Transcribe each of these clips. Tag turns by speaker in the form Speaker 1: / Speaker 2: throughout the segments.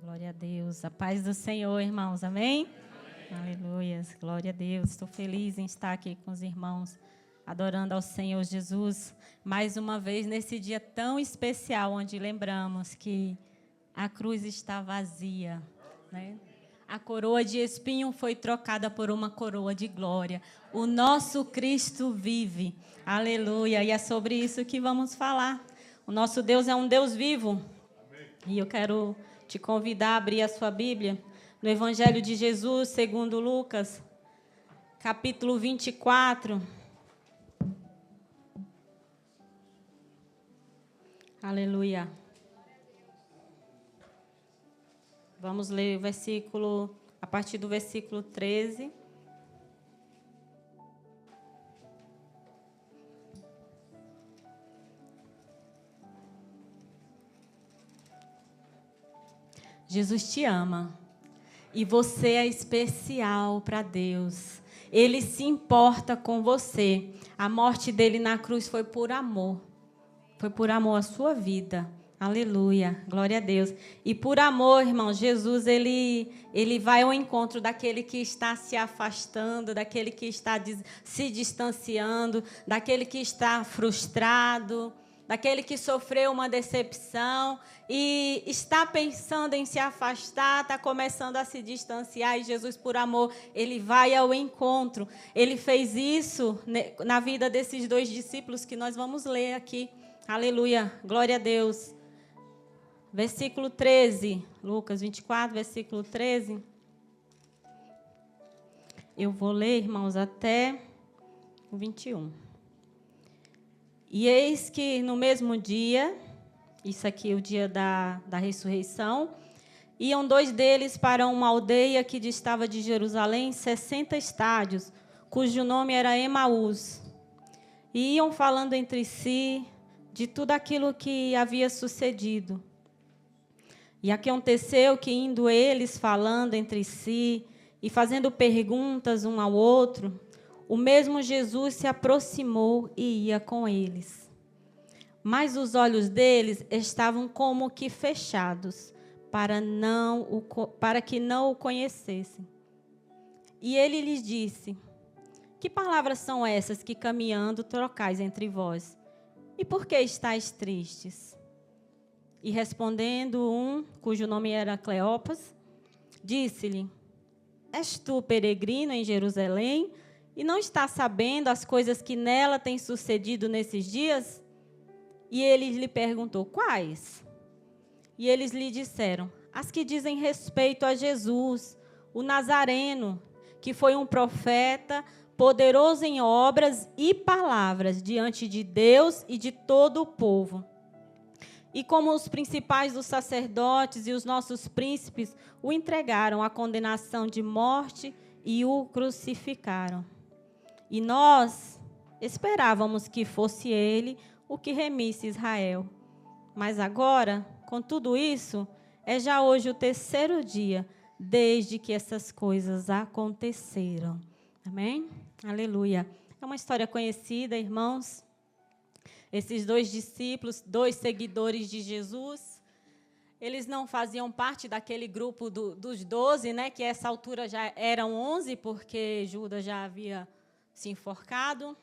Speaker 1: Glória a Deus. A paz do Senhor, irmãos. Amém? Aleluias. Glória a Deus. Estou feliz em estar aqui com os irmãos, adorando ao Senhor Jesus. Mais uma vez, nesse dia tão especial, onde lembramos que a cruz está vazia, né? A coroa de espinho foi trocada por uma coroa de glória. O nosso Cristo vive. Aleluia. E é sobre isso que vamos falar. O nosso Deus é um Deus vivo. E eu quero te convidar a abrir a sua Bíblia no Evangelho de Jesus, segundo Lucas, capítulo 24. Aleluia. Vamos ler o versículo, a partir do versículo 13. Jesus te ama e você é especial para Deus. Ele se importa com você. A morte dele na cruz foi por amor. Foi por amor à sua vida. Aleluia, glória a Deus. E por amor, irmão, Jesus, ele vai ao encontro daquele que está se afastando, daquele que está se distanciando, daquele que está frustrado, daquele que sofreu uma decepção e está pensando em se afastar, está começando a se distanciar. E Jesus, por amor, ele vai ao encontro. Ele fez isso na vida desses dois discípulos que nós vamos ler aqui. Aleluia, glória a Deus. Versículo 13, Lucas 24, versículo 13. Eu vou ler, irmãos, até o 21. E eis que no mesmo dia, isso aqui é o dia da ressurreição, iam dois deles para uma aldeia que distava de Jerusalém 60 estádios, cujo nome era Emaús. E iam falando entre si de tudo aquilo que havia sucedido. E aconteceu que, indo eles falando entre si e fazendo perguntas um ao outro, o mesmo Jesus se aproximou e ia com eles. Mas os olhos deles estavam como que fechados, para que não o conhecessem. E ele lhes disse: que palavras são essas que caminhando trocais entre vós? E por que estáis tristes? E respondendo um, cujo nome era Cleopas, disse-lhe: és tu peregrino em Jerusalém e não estás sabendo as coisas que nela têm sucedido nesses dias? E ele lhe perguntou: quais? E eles lhe disseram: as que dizem respeito a Jesus, o Nazareno, que foi um profeta, poderoso em obras e palavras diante de Deus e de todo o povo. E como os principais dos sacerdotes e os nossos príncipes o entregaram à condenação de morte e o crucificaram. E nós esperávamos que fosse ele o que remisse Israel. Mas agora, com tudo isso, é já hoje o terceiro dia desde que essas coisas aconteceram. Amém? Aleluia. É uma história conhecida, irmãos. Esses dois discípulos, dois seguidores de Jesus, eles não faziam parte daquele grupo dos 12, né, que a essa altura já eram 11, porque Judas já havia se enforcado.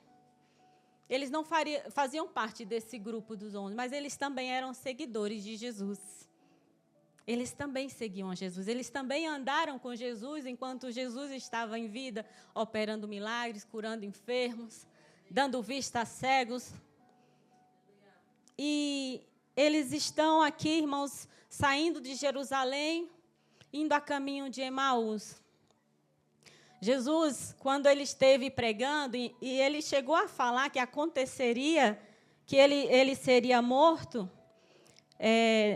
Speaker 1: Eles não faziam parte desse grupo dos 11, mas eles também eram seguidores de Jesus. Eles também seguiam Jesus, eles também andaram com Jesus enquanto Jesus estava em vida, operando milagres, curando enfermos, dando vista a cegos. E eles estão aqui, irmãos, saindo de Jerusalém, indo a caminho de Emaús. Jesus, quando ele esteve pregando, e ele chegou a falar que aconteceria, que ele seria morto,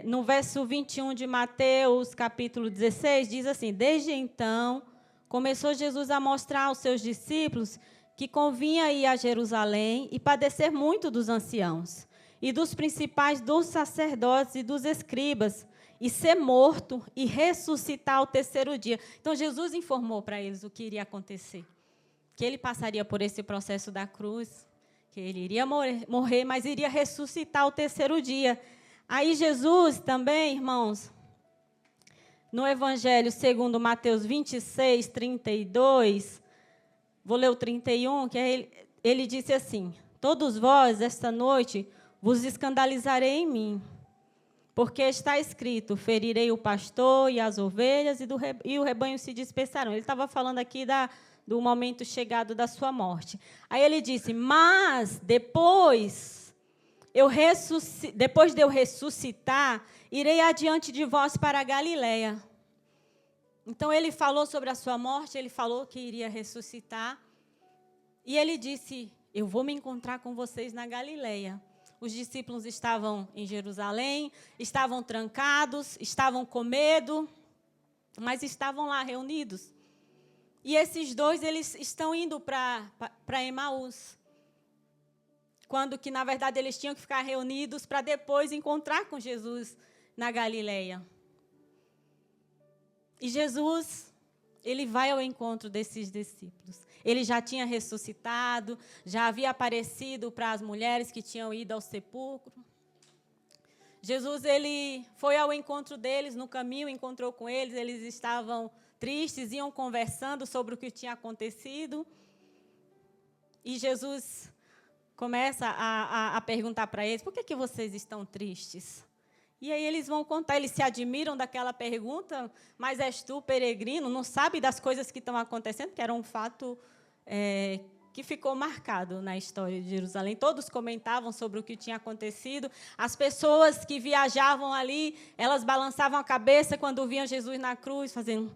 Speaker 1: no verso 21 de Mateus, capítulo 16, diz assim: desde então, começou Jesus a mostrar aos seus discípulos que convinha ir a Jerusalém e padecer muito dos anciãos e dos principais dos sacerdotes e dos escribas, e ser morto e ressuscitar ao terceiro dia. Então, Jesus informou para eles o que iria acontecer. Que ele passaria por esse processo da cruz, que ele iria morrer, mas iria ressuscitar ao terceiro dia. Aí Jesus também, irmãos, no Evangelho segundo Mateus 26, 32, vou ler o 31, que ele disse assim: todos vós, esta noite, vos escandalizarei em mim, porque está escrito, ferirei o pastor e as ovelhas, e o rebanho se dispersarão. Ele estava falando aqui do momento chegado da sua morte. Aí ele disse, mas depois de eu ressuscitar, irei adiante de vós para a Galileia. Então, ele falou sobre a sua morte, ele falou que iria ressuscitar. E ele disse, eu vou me encontrar com vocês na Galileia. Os discípulos estavam em Jerusalém, estavam trancados, estavam com medo, mas estavam lá reunidos. E esses dois, eles estão indo para Emaús. Quando que, na verdade, eles tinham que ficar reunidos para depois encontrar com Jesus na Galileia. E Jesus, ele vai ao encontro desses discípulos. Ele já tinha ressuscitado, já havia aparecido para as mulheres que tinham ido ao sepulcro. Jesus, ele foi ao encontro deles no caminho, encontrou com eles, eles estavam tristes, iam conversando sobre o que tinha acontecido. E Jesus começa a perguntar para eles, por que vocês estão tristes? E aí eles vão contar, eles se admiram daquela pergunta, mas és tu, peregrino, não sabe das coisas que estão acontecendo, que era um fato que ficou marcado na história de Jerusalém. Todos comentavam sobre o que tinha acontecido. As pessoas que viajavam ali, elas balançavam a cabeça quando viam Jesus na cruz, fazendo,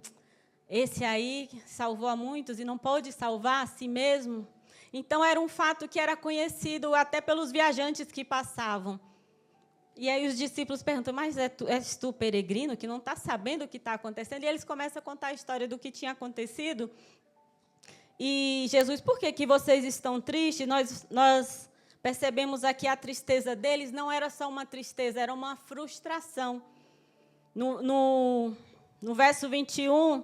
Speaker 1: esse aí salvou a muitos e não pode salvar a si mesmo. Então, era um fato que era conhecido até pelos viajantes que passavam. E aí os discípulos perguntam, mas és tu peregrino, que não está sabendo o que está acontecendo? E eles começam a contar a história do que tinha acontecido. E Jesus, por que vocês estão tristes? Nós percebemos aqui a tristeza deles, não era só uma tristeza, era uma frustração. No verso 21,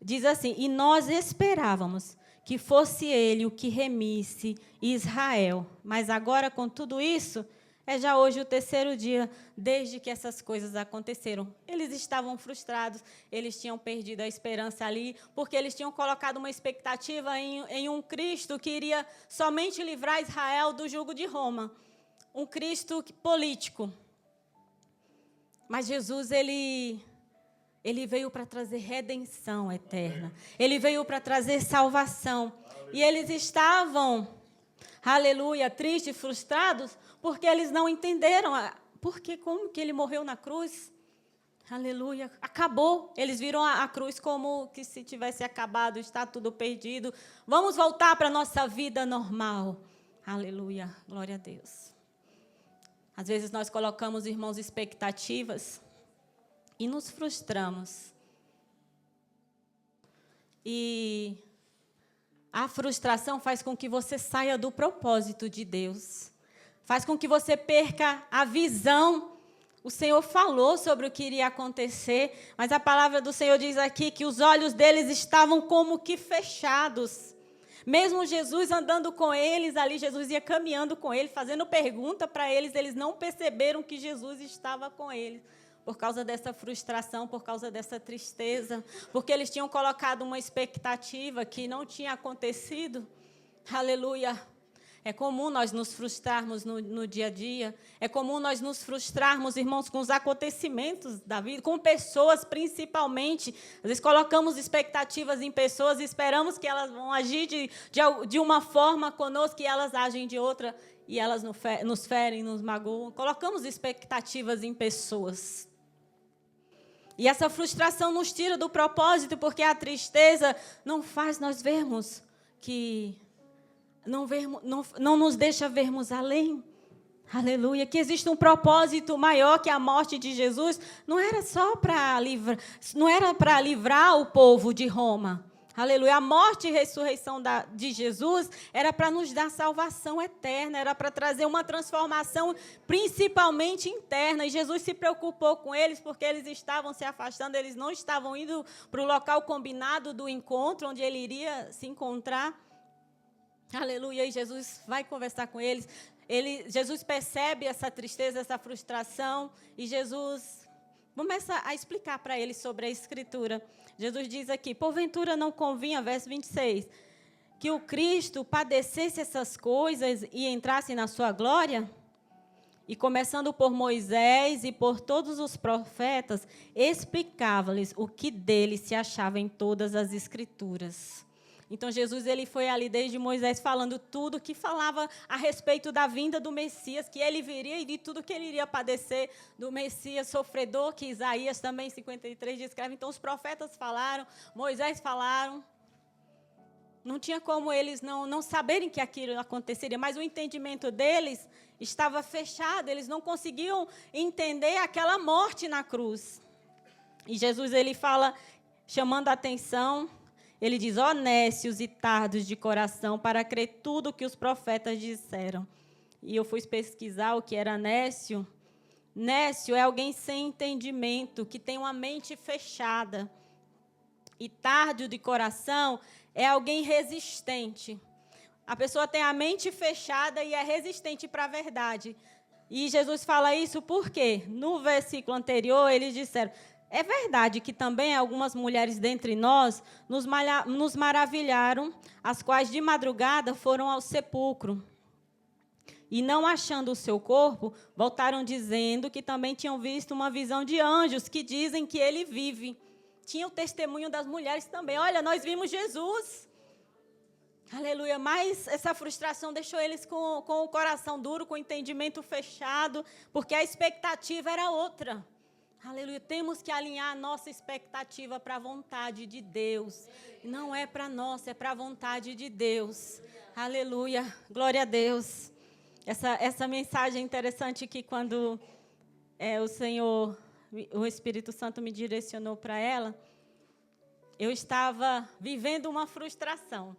Speaker 1: diz assim, e nós esperávamos que fosse ele o que remisse Israel. Mas agora, com tudo isso, é já hoje o terceiro dia desde que essas coisas aconteceram. Eles estavam frustrados, eles tinham perdido a esperança ali, porque eles tinham colocado uma expectativa em um Cristo que iria somente livrar Israel do jugo de Roma. Um Cristo político. Mas Jesus, ele veio para trazer redenção eterna. Ele veio para trazer salvação. E eles estavam, aleluia, tristes, frustrados, porque eles não entenderam como que ele morreu na cruz. Aleluia, acabou. Eles viram a cruz como que se tivesse acabado, está tudo perdido. Vamos voltar para a nossa vida normal. Aleluia, glória a Deus. Às vezes nós colocamos, irmãos, expectativas e nos frustramos. E a frustração faz com que você saia do propósito de Deus. Faz com que você perca a visão. O Senhor falou sobre o que iria acontecer, mas a palavra do Senhor diz aqui que os olhos deles estavam como que fechados. Mesmo Jesus andando com eles ali, Jesus ia caminhando com eles, fazendo pergunta para eles, eles não perceberam que Jesus estava com eles. Por causa dessa frustração, por causa dessa tristeza, porque eles tinham colocado uma expectativa que não tinha acontecido. Aleluia. É comum nós nos frustrarmos no dia a dia. É comum nós nos frustrarmos, irmãos, com os acontecimentos da vida, com pessoas principalmente. Às vezes colocamos expectativas em pessoas e esperamos que elas vão agir de uma forma conosco e elas agem de outra e elas nos ferem, nos magoam. Colocamos expectativas em pessoas. E essa frustração nos tira do propósito, porque a tristeza não faz nós vermos que... Não nos deixa vermos além. Aleluia. Que existe um propósito maior que a morte de Jesus. Não era só para livrar o povo de Roma. Aleluia. A morte e ressurreição de Jesus era para nos dar salvação eterna, era para trazer uma transformação principalmente interna. E Jesus se preocupou com eles porque eles estavam se afastando, eles não estavam indo para o local combinado do encontro, onde ele iria se encontrar. Aleluia, e Jesus vai conversar com eles. Jesus percebe essa tristeza, essa frustração, e Jesus Começa a explicar para ele sobre a Escritura. Jesus diz aqui, porventura não convinha, verso 26, que o Cristo padecesse essas coisas e entrasse na sua glória? E começando por Moisés e por todos os profetas, explicava-lhes o que dele se achava em todas as Escrituras. Então, Jesus ele foi ali desde Moisés falando tudo que falava a respeito da vinda do Messias, que ele viria e de tudo que ele iria padecer do Messias sofredor, que Isaías também, 53, descreve. Então, os profetas falaram, Moisés falaram. Não tinha como eles não saberem que aquilo aconteceria, mas o entendimento deles estava fechado, eles não conseguiam entender aquela morte na cruz. E Jesus ele fala, chamando a atenção, ele diz, ó nécios e tardos de coração, para crer tudo o que os profetas disseram. E eu fui pesquisar o que era nécio. Nécio é alguém sem entendimento, que tem uma mente fechada. E tardo de coração é alguém resistente. A pessoa tem a mente fechada e é resistente para a verdade. E Jesus fala isso porque, no versículo anterior, eles disseram, é verdade que também algumas mulheres dentre nós nos maravilharam, as quais de madrugada foram ao sepulcro. E não achando o seu corpo, voltaram dizendo que também tinham visto uma visão de anjos que dizem que ele vive. Tinha o testemunho das mulheres também. Olha, nós vimos Jesus. Aleluia. Mas essa frustração deixou eles com o coração duro, com o entendimento fechado, porque a expectativa era outra. Aleluia. Temos que alinhar a nossa expectativa para a vontade de Deus. Não é para nós, é para a vontade de Deus. Aleluia. Glória a Deus. Essa mensagem é interessante que quando o Senhor, o Espírito Santo me direcionou para ela, eu estava vivendo uma frustração.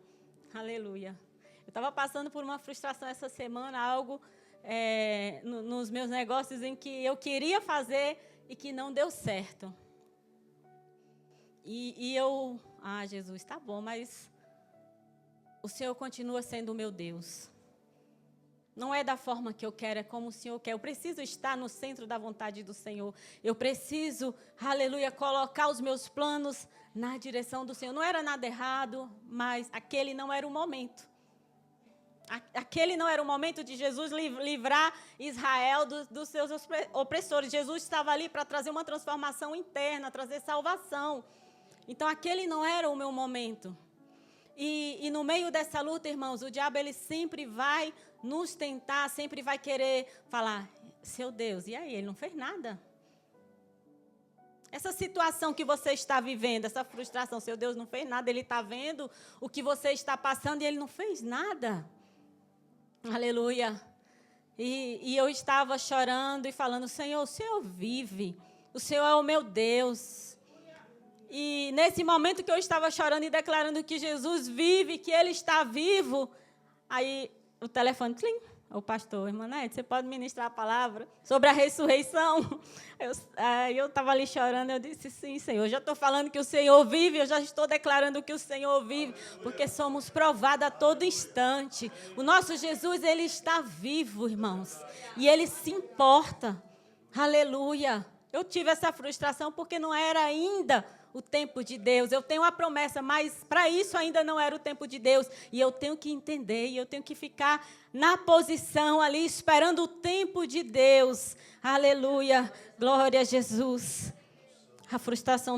Speaker 1: Aleluia. Eu estava passando por uma frustração essa semana, algo nos meus negócios em que eu queria fazer e que não deu certo. E eu, Jesus, está bom, mas o Senhor continua sendo o meu Deus. Não é da forma que eu quero, é como o Senhor quer. Eu preciso estar no centro da vontade do Senhor. Eu preciso, aleluia, colocar os meus planos na direção do Senhor. Não era nada errado, mas aquele não era o momento. Aquele não era o momento de Jesus livrar Israel dos seus opressores. Jesus estava ali para trazer uma transformação interna, trazer salvação. Então, aquele não era o meu momento. E no meio dessa luta, irmãos, o diabo ele sempre vai nos tentar, sempre vai querer falar, seu Deus, e aí? Ele não fez nada. Essa situação que você está vivendo, essa frustração, seu Deus não fez nada, ele está vendo o que você está passando e ele não fez nada. Aleluia. E eu estava chorando e falando, Senhor, o Senhor vive, o Senhor é o meu Deus. E nesse momento que eu estava chorando e declarando que Jesus vive, que Ele está vivo, aí o telefone, tlim, o pastor, irmã Nete, você pode ministrar a palavra sobre a ressurreição? Eu estava ali chorando, eu disse, sim, Senhor, eu já estou falando que o Senhor vive, eu já estou declarando que o Senhor vive, porque somos provados a todo instante. O nosso Jesus, Ele está vivo, irmãos, e Ele se importa. Aleluia. Eu tive essa frustração porque não era ainda o tempo de Deus. Eu tenho a promessa, mas para isso ainda não era o tempo de Deus. E eu tenho que entender, e eu tenho que ficar na posição ali, esperando o tempo de Deus. Aleluia, glória a Jesus. A frustração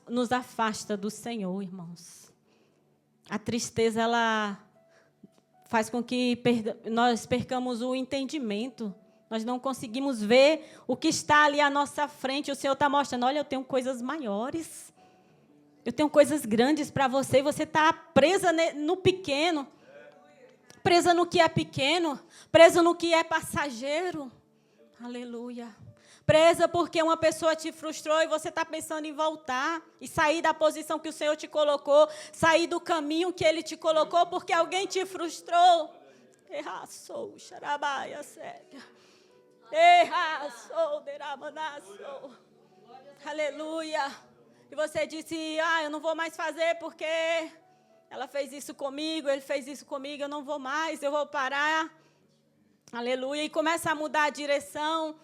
Speaker 1: nos afasta do Senhor, irmãos. A tristeza, ela faz com que nós percamos o entendimento. Nós não conseguimos ver o que está ali à nossa frente. O Senhor está mostrando, olha, eu tenho coisas maiores. Eu tenho coisas grandes para você e você está presa no pequeno. Presa no que é pequeno. Presa no que é passageiro. Aleluia. Presa porque uma pessoa te frustrou e você está pensando em voltar. E sair da posição que o Senhor te colocou. Sair do caminho que Ele te colocou porque alguém te frustrou. Erraçou, xarabaia, séria. Erraçou, derabanaçou. Aleluia. E você disse, eu não vou mais fazer porque ela fez isso comigo, ele fez isso comigo, eu não vou mais, eu vou parar. Aleluia. E começa a mudar a direção.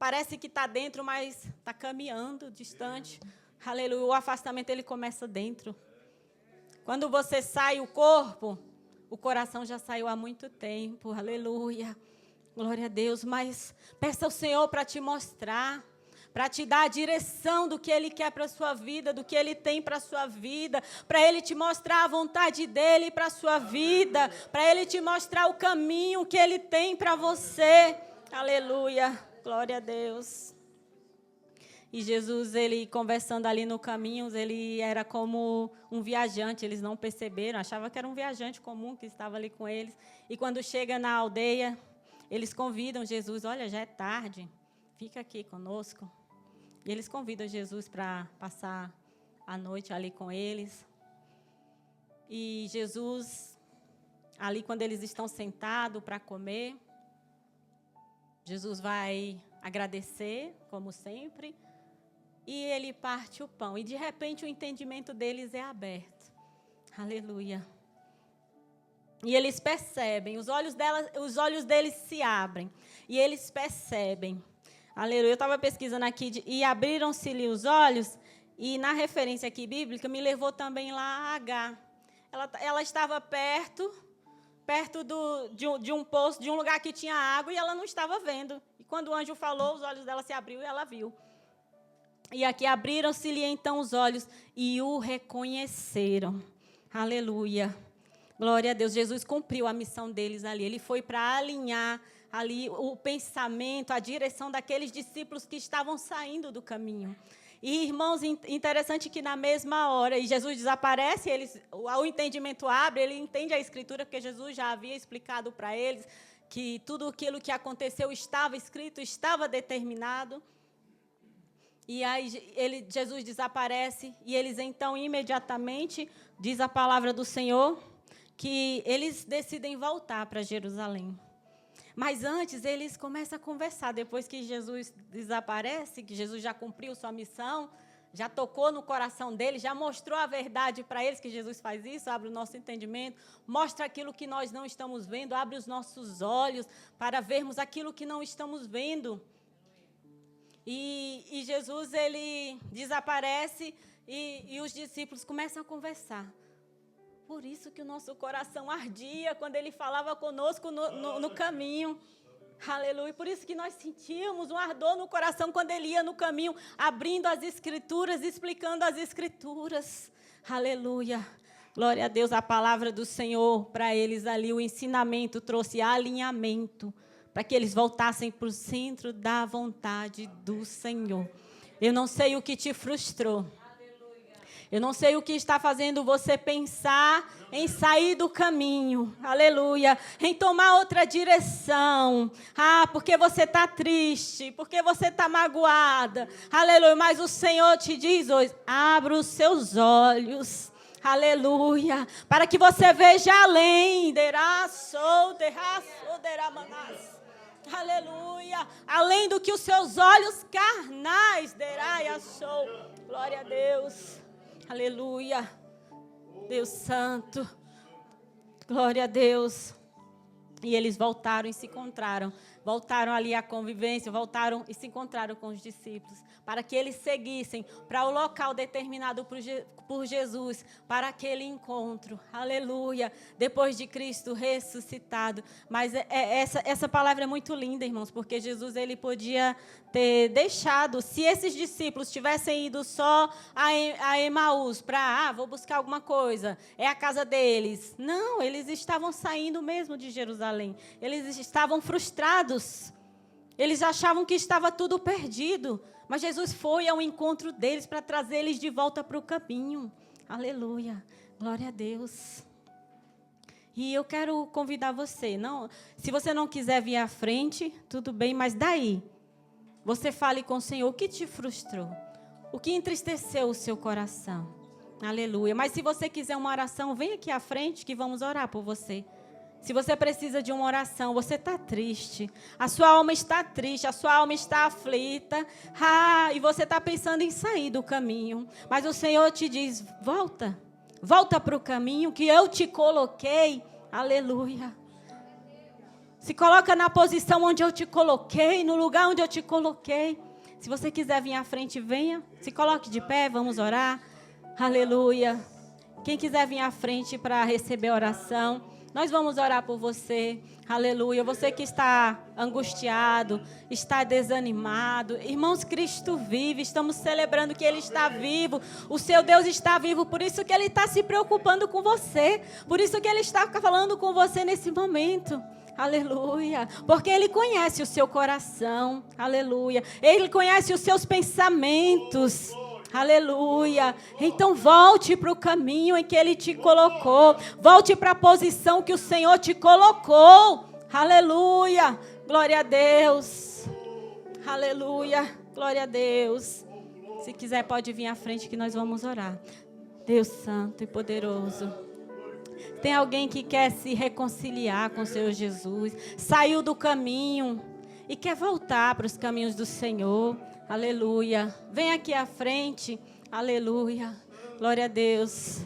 Speaker 1: parece que está dentro, mas está caminhando distante. Aleluia. O afastamento, ele começa dentro. Quando você sai o corpo, o coração já saiu há muito tempo. Aleluia. Glória a Deus. Mas peça ao Senhor para te mostrar, para te dar a direção do que Ele quer para a sua vida, do que Ele tem para a sua vida, para Ele te mostrar a vontade dEle para a sua vida, para Ele te mostrar o caminho que Ele tem para você. Aleluia, glória a Deus. E Jesus, Ele conversando ali no caminho, Ele era como um viajante, eles não perceberam, achavam que era um viajante comum que estava ali com eles. E quando chega na aldeia, eles convidam Jesus, olha, já é tarde, fica aqui conosco. E eles convidam Jesus para passar a noite ali com eles. E Jesus, ali quando eles estão sentados para comer, Jesus vai agradecer, como sempre, e ele parte o pão. E de repente o entendimento deles é aberto. Aleluia. E eles percebem, os olhos deles se abrem, e eles percebem. Aleluia. Eu estava pesquisando aqui, e abriram-se-lhe os olhos, e na referência aqui bíblica, me levou também lá a H. Ela estava perto de um poço, de um lugar que tinha água, e ela não estava vendo. E quando o anjo falou, os olhos dela se abriu e ela viu. E aqui abriram-se-lhe então os olhos e o reconheceram. Aleluia. Glória a Deus. Jesus cumpriu a missão deles ali. Ele foi para alinhar ali o pensamento, a direção daqueles discípulos que estavam saindo do caminho. E, irmãos, interessante que na mesma hora, e Jesus desaparece, o entendimento abre, ele entende a Escritura, porque Jesus já havia explicado para eles que tudo aquilo que aconteceu estava escrito, estava determinado. E aí Jesus desaparece, e eles então imediatamente, diz a palavra do Senhor, que eles decidem voltar para Jerusalém. Mas antes, eles começam a conversar, depois que Jesus desaparece, que Jesus já cumpriu sua missão, já tocou no coração deles, já mostrou a verdade para eles, que Jesus faz isso, abre o nosso entendimento, mostra aquilo que nós não estamos vendo, abre os nossos olhos para vermos aquilo que não estamos vendo. E Jesus, ele desaparece e os discípulos começam a conversar. Por isso que o nosso coração ardia quando ele falava conosco no caminho. Aleluia. Por isso que nós sentíamos um ardor no coração quando ele ia no caminho, abrindo as Escrituras, explicando as Escrituras. Aleluia. Glória a Deus. A palavra do Senhor para eles ali, o ensinamento trouxe alinhamento, para que eles voltassem para o centro da vontade do Senhor. Eu não sei o que te frustrou. Eu não sei o que está fazendo você pensar em sair do caminho, aleluia, em tomar outra direção. Porque você está triste, porque você está magoada, aleluia. Mas o Senhor te diz hoje, abra os seus olhos, aleluia, para que você veja além. Aleluia, além do que os seus olhos carnais, glória a Deus. Aleluia, Deus Santo, glória a Deus. E eles voltaram e se encontraram, voltaram ali à convivência, voltaram e se encontraram com os discípulos, para que eles seguissem para o local determinado por Jesus, para aquele encontro, aleluia, depois de Cristo ressuscitado. Mas essa palavra é muito linda, irmãos, porque Jesus, ele podia ter deixado, se esses discípulos tivessem ido só a Emaús para, vou buscar alguma coisa, é a casa deles. Não, eles estavam saindo mesmo de Jerusalém, eles estavam frustrados, eles achavam que estava tudo perdido, mas Jesus foi ao encontro deles para trazer eles de volta para o caminho. Aleluia, glória a Deus. E eu quero convidar você, se você não quiser vir à frente, tudo bem, mas daí, você fale com o Senhor o que te frustrou, o que entristeceu o seu coração. Aleluia. Mas se você quiser uma oração, vem aqui à frente que vamos orar por você. Se você precisa de uma oração, você está triste, a sua alma está triste, a sua alma está aflita, e você está pensando em sair do caminho, mas o Senhor te diz, volta para o caminho que eu te coloquei, aleluia. Se coloca na posição onde eu te coloquei, no lugar onde eu te coloquei. Se você quiser vir à frente, venha. Se coloque de pé, vamos orar. Aleluia. Quem quiser vir à frente para receber a oração, nós vamos orar por você. Aleluia. Você que está angustiado, está desanimado. Irmãos, Cristo vive. Estamos celebrando que Ele está vivo. O seu Deus está vivo. Por isso que Ele está se preocupando com você. Por isso que Ele está falando com você nesse momento. Aleluia. Porque Ele conhece o seu coração. Aleluia. Ele conhece os seus pensamentos. Aleluia. Então volte para o caminho em que Ele te colocou. Volte para a posição que o Senhor te colocou. Aleluia. Glória a Deus. Aleluia. Glória a Deus. Se quiser pode vir à frente que nós vamos orar. Deus santo e poderoso. Tem alguém que quer se reconciliar com o Senhor Jesus. Saiu do caminho e quer voltar para os caminhos do Senhor. Aleluia. Vem aqui à frente. Aleluia. Glória a Deus.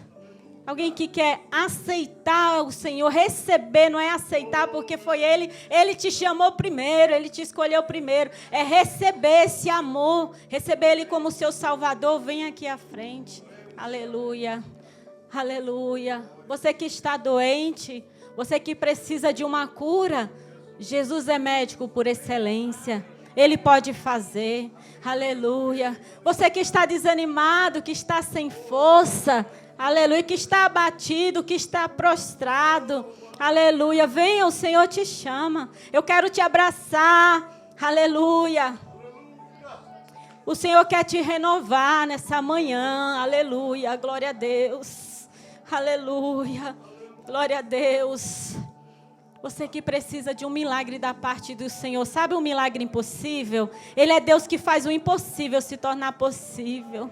Speaker 1: Alguém que quer aceitar o Senhor, receber, não é aceitar porque foi Ele te chamou primeiro, Ele te escolheu primeiro. É receber esse amor, receber Ele como seu Salvador. Vem aqui à frente. Aleluia. Aleluia. Você que está doente, você que precisa de uma cura, Jesus é médico por excelência. Ele pode fazer. Aleluia. Você que está desanimado, que está sem força. Aleluia. Que está abatido, que está prostrado. Aleluia. Venha, o Senhor te chama. Eu quero te abraçar. Aleluia. O Senhor quer te renovar nessa manhã. Aleluia. Glória a Deus. Aleluia. Glória a Deus. Você que precisa de um milagre da parte do Senhor. Sabe um milagre impossível? Ele é Deus que faz o impossível se tornar possível.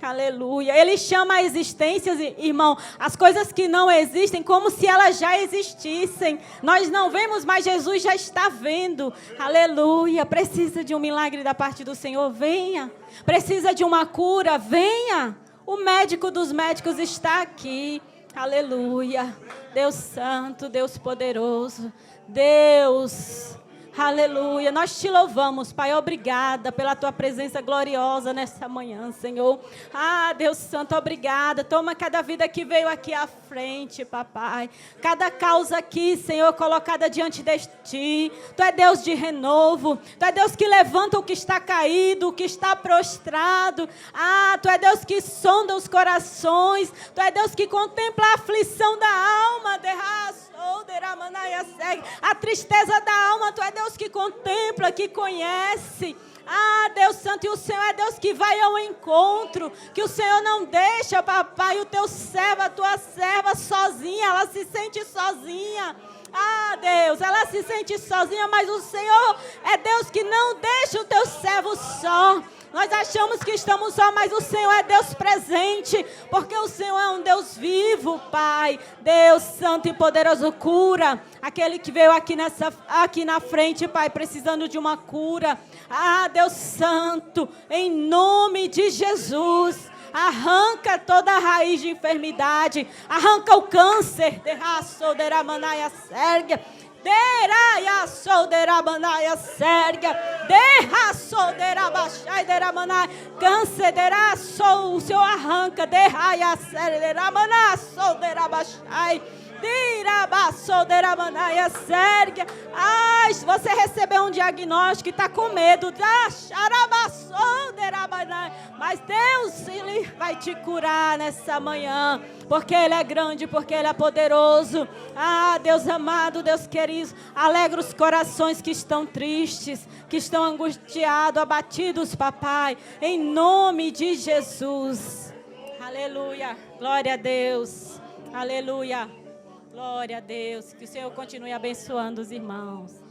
Speaker 1: Aleluia. Ele chama a existência, irmão, as coisas que não existem como se elas já existissem. Nós não vemos, mas Jesus já está vendo. Aleluia. Precisa de um milagre da parte do Senhor? Venha. Precisa de uma cura? Venha. O médico dos médicos está aqui. Aleluia. Deus santo, Deus poderoso. Deus. Aleluia. Nós te louvamos, Pai. Obrigada pela tua presença gloriosa nessa manhã, Senhor. Deus santo, obrigada. Toma cada vida que veio aqui à frente, papai. Cada causa aqui, Senhor, colocada diante de ti. Tu é Deus de renovo. Tu é Deus que levanta o que está caído, o que está prostrado. Tu é Deus que sonda os corações. Tu é Deus que contempla a aflição da alma. A tristeza da alma. Tu é Deus que contempla, que conhece. Deus santo, e o Senhor é Deus que vai ao encontro, que o Senhor não deixa, papai, o teu servo, a tua serva sozinha, ela se sente sozinha. Deus, ela se sente sozinha, mas o Senhor é Deus que não deixa o teu servo só. Nós achamos que estamos só, mas o Senhor é Deus presente, porque o Senhor é um Deus vivo, Pai. Deus santo e poderoso, cura aquele que veio aqui na frente, Pai, precisando de uma cura. Deus santo, em nome de Jesus, arranca toda a raiz de enfermidade, arranca o câncer, Deraia solderabanaia serga, derra solderabachai deramanai, câncer deraçou, o Senhor arranca, derraia serderabana solderabachai, dirabaçou deramanai serga. Se você recebeu um diagnóstico e está com medo, mas Deus, Ele vai te curar nessa manhã, porque Ele é grande, porque Ele é poderoso. Deus amado, Deus querido, alegra os corações que estão tristes, que estão angustiados, abatidos, papai, em nome de Jesus. Aleluia, glória a Deus, aleluia, glória a Deus. Que o Senhor continue abençoando os irmãos.